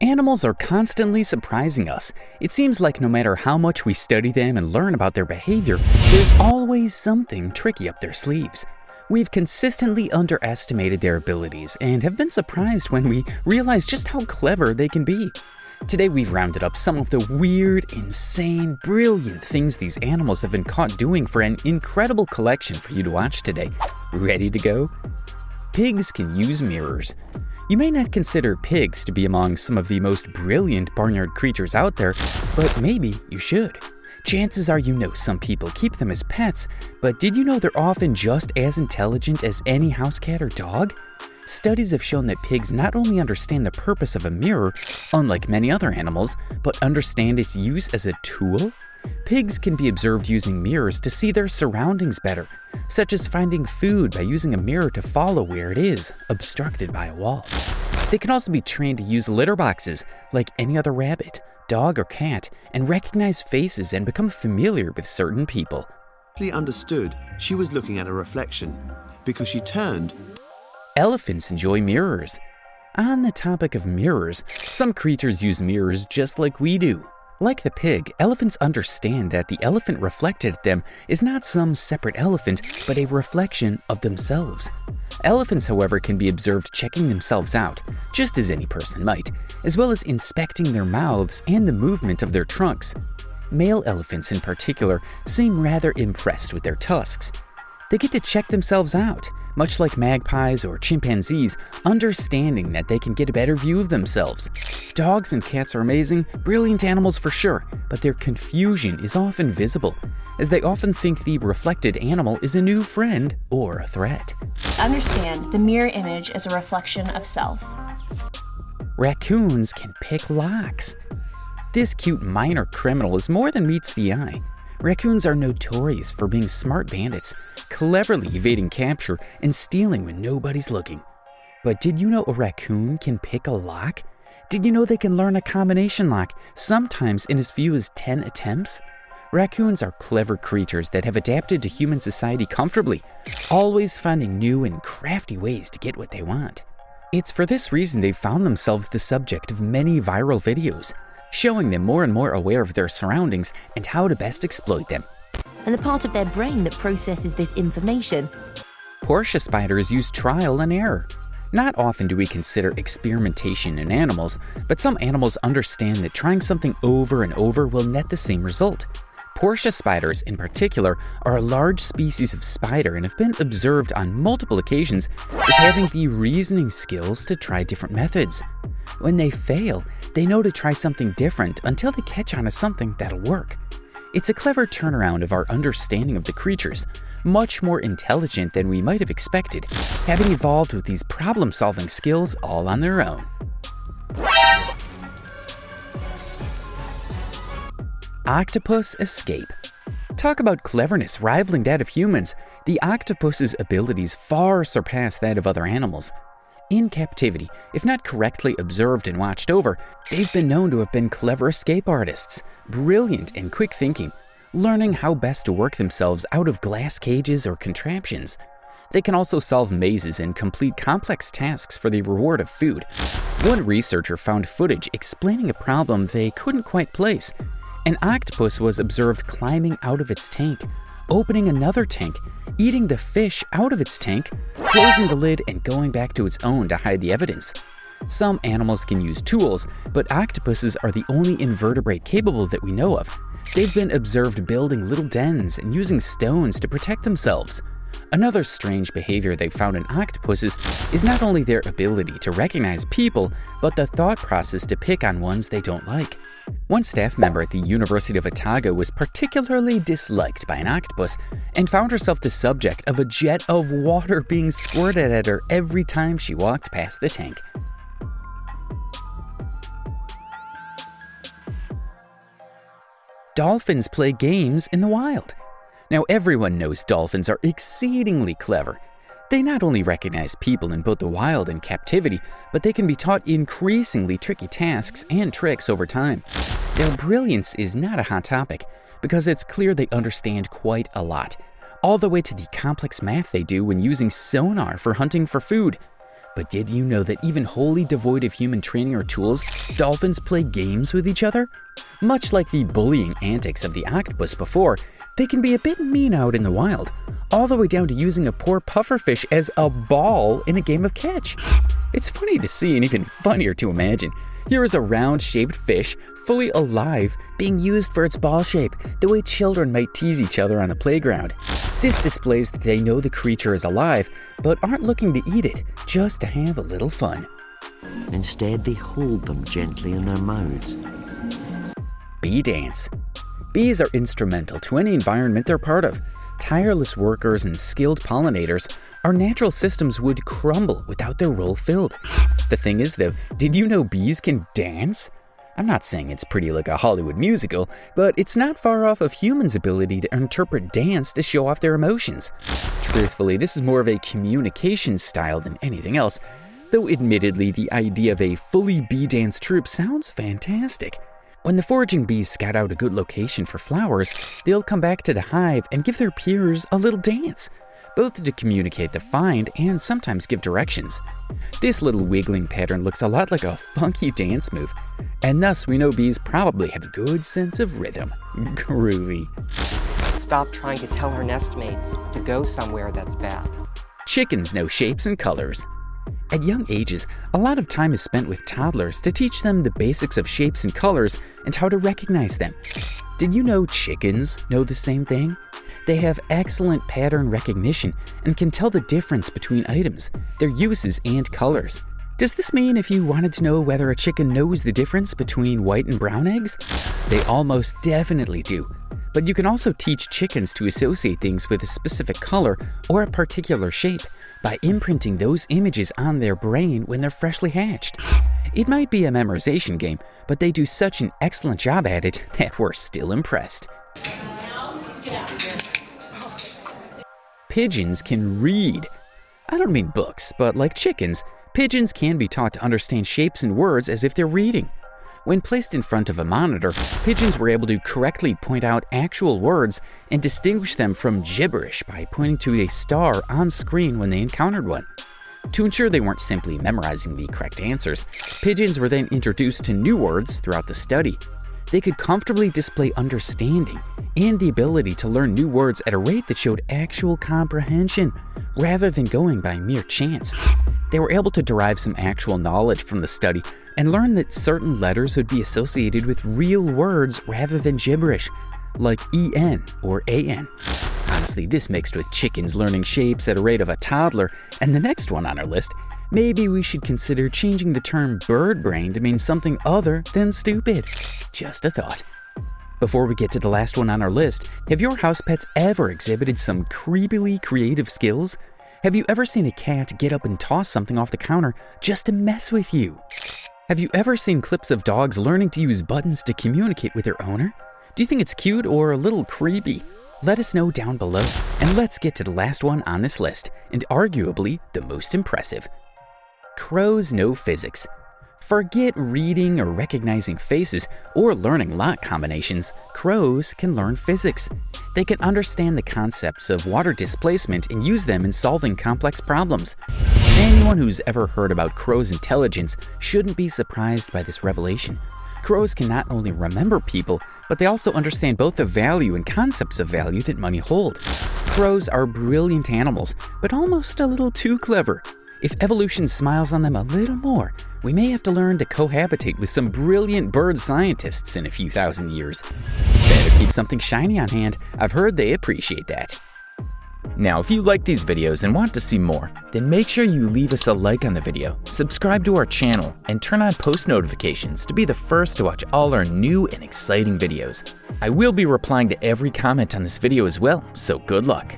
Animals are constantly surprising us. It seems like no matter how much we study them and learn about their behavior, there's always something tricky up their sleeves. We've consistently underestimated their abilities and have been surprised when we realize just how clever they can be. Today we've rounded up some of the weird, insane, brilliant things these animals have been caught doing for an incredible collection for you to watch today. Ready to go? Pigs can use mirrors. You may not consider pigs to be among some of the most brilliant barnyard creatures out there, but maybe you should. Chances are you know some people keep them as pets, but did you know they're often just as intelligent as any house cat or dog? Studies have shown that pigs not only understand the purpose of a mirror, unlike many other animals, but understand its use as a tool. Pigs can be observed using mirrors to see their surroundings better, such as finding food by using a mirror to follow where it is, obstructed by a wall. They can also be trained to use litter boxes like any other rabbit, dog, or cat, and recognize faces and become familiar with certain people. She understood she was looking at a reflection because she turned. Elephants enjoy mirrors. On the topic of mirrors, some creatures use mirrors just like we do. Like the pig, elephants understand that the elephant reflected at them is not some separate elephant, but a reflection of themselves. Elephants, however, can be observed checking themselves out, just as any person might, as well as inspecting their mouths and the movement of their trunks. Male elephants in particular seem rather impressed with their tusks. They get to check themselves out, much like magpies or chimpanzees, understanding that they can get a better view of themselves. Dogs and cats are amazing, brilliant animals for sure, but their confusion is often visible, as they often think the reflected animal is a new friend or a threat. Understand the mirror image as a reflection of self. Raccoons can pick locks. This cute minor criminal is more than meets the eye. Raccoons are notorious for being smart bandits, cleverly evading capture and stealing when nobody's looking. But did you know a raccoon can pick a lock? Did you know they can learn a combination lock, sometimes in as few as 10 attempts? Raccoons are clever creatures that have adapted to human society comfortably, always finding new and crafty ways to get what they want. It's for this reason they've found themselves the subject of many viral videos, showing them more and more aware of their surroundings and how to best exploit them. And the part of their brain that processes this information. PORTIA spiders use trial and error. Not often do we consider experimentation in animals, but some animals understand that trying something over and over will net the same result. PORTIA spiders, in particular, are a large species of spider and have been observed on multiple occasions as having the reasoning skills to try different methods. When they fail, they know to try something different until they catch on to something that'll work. It's a clever turnaround of our understanding of the creatures, much more intelligent than we might have expected, having evolved with these problem-solving skills all on their own. Octopus escape. Talk about cleverness rivaling that of humans. The octopus's abilities far surpass that of other animals. In captivity, if not correctly observed and watched over, they've been known to have been clever escape artists, brilliant and quick thinking, learning how best to work themselves out of glass cages or contraptions. They can also solve mazes and complete complex tasks for the reward of food. One researcher found footage explaining a problem they couldn't quite place. An octopus was observed climbing out of its tank, opening another tank, eating the fish out of its tank, closing the lid, and going back to its own to hide the evidence. Some animals can use tools, but octopuses are the only invertebrate capable that we know of. They've been observed building little dens and using stones to protect themselves. Another strange behavior they found in octopuses is not only their ability to recognize people, but the thought process to pick on ones they don't like. One staff member at the University of Otago was particularly disliked by an octopus and found herself the subject of a jet of water being squirted at her every time she walked past the tank. Dolphins play games in the wild. Now, everyone knows dolphins are exceedingly clever. They not only recognize people in both the wild and captivity, but they can be taught increasingly tricky tasks and tricks over time. Their brilliance is not a hot topic, because it's clear they understand quite a lot, all the way to the complex math they do when using sonar for hunting for food. But did you know that even wholly devoid of human training or tools, dolphins play games with each other? Much like the bullying antics of the octopus before, they can be a bit mean out in the wild, all the way down to using a poor pufferfish as a ball in a game of catch. It's funny to see and even funnier to imagine. Here is a round-shaped fish, fully alive, being used for its ball shape, the way children might tease each other on the playground. This displays that they know the creature is alive, but aren't looking to eat it, just to have a little fun. Instead, they hold them gently in their mouths. Bee dance. Bees are instrumental to any environment they're part of. Tireless workers and skilled pollinators, our natural systems would crumble without their role filled. The thing is though, did you know bees can dance? I'm not saying it's pretty like a Hollywood musical, but it's not far off of humans' ability to interpret dance to show off their emotions. Truthfully, this is more of a communication style than anything else, though admittedly the idea of a fully bee dance troupe sounds fantastic. When the foraging bees scout out a good location for flowers, they'll come back to the hive and give their peers a little dance, both to communicate the find and sometimes give directions. This little wiggling pattern looks a lot like a funky dance move, and thus we know bees probably have a good sense of rhythm. Groovy. Stop trying to tell her nestmates to go somewhere that's bad. Chickens know shapes and colors. At young ages, a lot of time is spent with toddlers to teach them the basics of shapes and colors and how to recognize them. Did you know chickens know the same thing? They have excellent pattern recognition and can tell the difference between items, their uses, and colors. Does this mean if you wanted to know whether a chicken knows the difference between white and brown eggs? They almost definitely do. But you can also teach chickens to associate things with a specific color or a particular shape by imprinting those images on their brain when they're freshly hatched. It might be a memorization game, but they do such an excellent job at it that we're still impressed. Pigeons can read. I don't mean books, but like chickens, pigeons can be taught to understand shapes and words as if they're reading. When placed in front of a monitor, pigeons were able to correctly point out actual words and distinguish them from gibberish by pointing to a star on screen when they encountered one. To ensure they weren't simply memorizing the correct answers, pigeons were then introduced to new words throughout the study. They could comfortably display understanding and the ability to learn new words at a rate that showed actual comprehension, rather than going by mere chance. They were able to derive some actual knowledge from the study and learn that certain letters would be associated with real words rather than gibberish, like EN or AN. Honestly, this mixed with chickens learning shapes at a rate of a toddler, and the next one on our list, maybe we should consider changing the term bird brain to mean something other than stupid. Just a thought. Before we get to the last one on our list, have your house pets ever exhibited some creepily creative skills? Have you ever seen a cat get up and toss something off the counter just to mess with you? Have you ever seen clips of dogs learning to use buttons to communicate with their owner? Do you think it's cute or a little creepy? Let us know down below, and let's get to the last one on this list, and arguably the most impressive. Crows know physics. Forget reading or recognizing faces or learning lock combinations. Crows can learn physics. They can understand the concepts of water displacement and use them in solving complex problems. Anyone who's ever heard about crows' intelligence shouldn't be surprised by this revelation. Crows can not only remember people, but they also understand both the value and concepts of value that money hold. Crows are brilliant animals, but almost a little too clever. If evolution smiles on them a little more, we may have to learn to cohabitate with some brilliant bird scientists in a few thousand years. Better keep something shiny on hand. I've heard they appreciate that. Now, if you like these videos and want to see more, then make sure you leave us a like on the video, subscribe to our channel, and turn on post notifications to be the first to watch all our new and exciting videos. I will be replying to every comment on this video as well, so good luck.